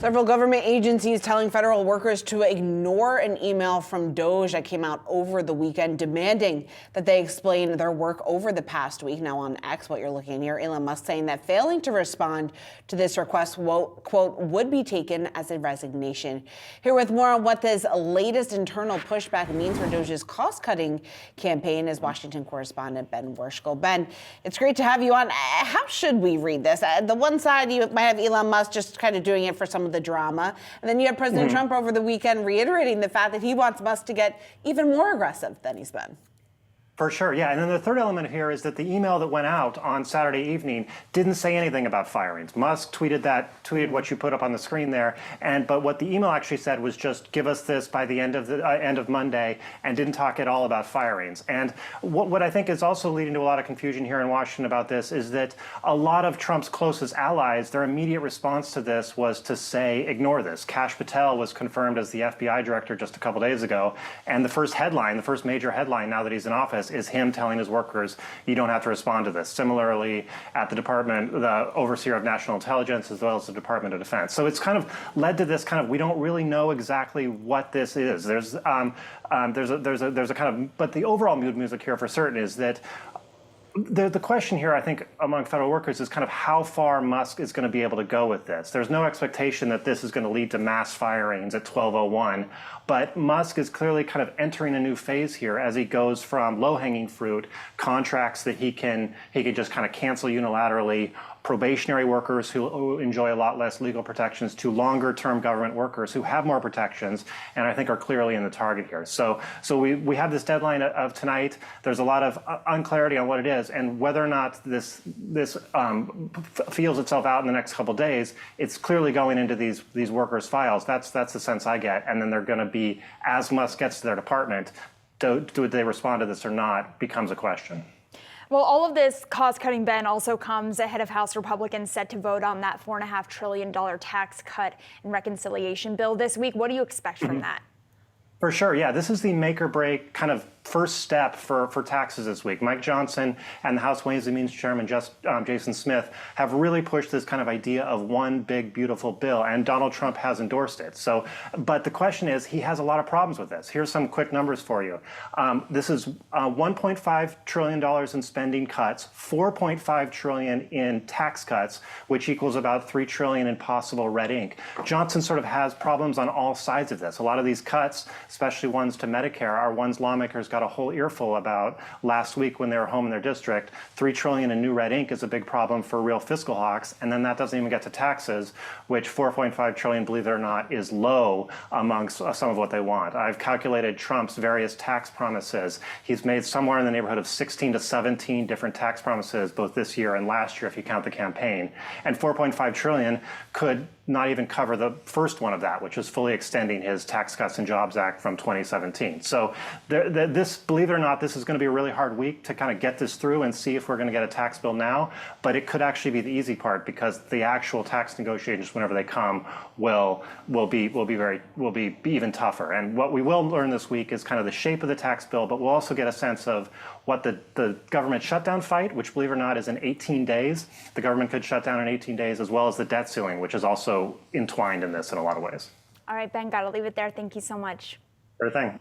Several government agencies telling federal workers to ignore an email from DOGE that came out over the weekend demanding that they explain their work over the past week. Now on X, what you're looking here, Elon Musk saying that failing to respond to this request, quote, would be taken as a resignation. Here with more on what this latest internal pushback means for DOGE's cost-cutting campaign is Washington correspondent Ben Werschkul. Ben, it's great to have you on. How should we read this? The one side, you might have Elon Musk just kind of doing it for some of the drama. And then you have President Trump over the weekend reiterating the fact that he wants Musk to get even more aggressive than he's been. For sure, yeah. And then the third element here is that the email that went out on Saturday evening didn't say anything about firings. Musk tweeted what you put up on the screen there, but what the email actually said was just give us this by the end of Monday, and didn't talk at all about firings. And what I think is also leading to a lot of confusion here in Washington about this is that a lot of Trump's closest allies, their immediate response to this was to say, ignore this. Kash Patel was confirmed as the FBI director just a couple days ago, and the first major headline now that he's in office is him telling his workers, you don't have to respond to this. Similarly, at the department, the overseer of national intelligence, as well as the Department of Defense. So it's kind of led to this kind of, we don't really know exactly what this is. There's a kind of, but the overall mood music here for certain is that the question here, I think, among federal workers is kind of how far Musk is going to be able to go with this. There's no expectation that this is going to lead to mass firings at 12:01, but Musk is clearly kind of entering a new phase here as he goes from low-hanging fruit contracts that he can just kind of cancel unilaterally, probationary workers who enjoy a lot less legal protections, to longer-term government workers who have more protections, and I think are clearly in the target here. So we have this deadline of tonight. There's a lot of unclarity on what it is, and whether or not this feels itself out in the next couple of days. It's clearly going into these workers' files. That's the sense I get, and then they're going to be, as Musk gets to their department, do they respond to this or not becomes a question. Well, all of this cost-cutting, Ben, also comes ahead of House Republicans set to vote on that $4.5 trillion tax cut and reconciliation bill this week. What do you expect from that? For sure, yeah. This is the make-or-break kind of first step for taxes this week. Mike Johnson and the House Ways and Means Chairman Jason Smith have really pushed this kind of idea of one big, beautiful bill, and Donald Trump has endorsed it. So, but the question is, he has a lot of problems with this. Here's some quick numbers for you. This is $1.5 trillion in spending cuts, $4.5 trillion in tax cuts, which equals about $3 trillion in possible red ink. Johnson sort of has problems on all sides of this. A lot of these cuts, especially ones to Medicare, are ones lawmakers got a whole earful about last week when they were home in their district. $3 trillion in new red ink is a big problem for real fiscal hawks, and then that doesn't even get to taxes, which $4.5 trillion, believe it or not, is low amongst some of what they want. I've calculated Trump's various tax promises. He's made somewhere in the neighborhood of 16 to 17 different tax promises, both this year and last year, if you count the campaign. And $4.5 trillion could not even cover the first one of that, which is fully extending his Tax Cuts and Jobs Act from 2017. So this, believe it or not, this is going to be a really hard week to kind of get this through and see if we're going to get a tax bill now. But it could actually be the easy part, because the actual tax negotiations, whenever they come, will be even tougher. And what we will learn this week is kind of the shape of the tax bill, but we'll also get a sense of what the government shutdown fight, which, believe it or not, is in 18 days. The government could shut down in 18 days, as well as the debt ceiling, which is also entwined in this in a lot of ways. All right, Ben, got to leave it there. Thank you so much. Sure thing.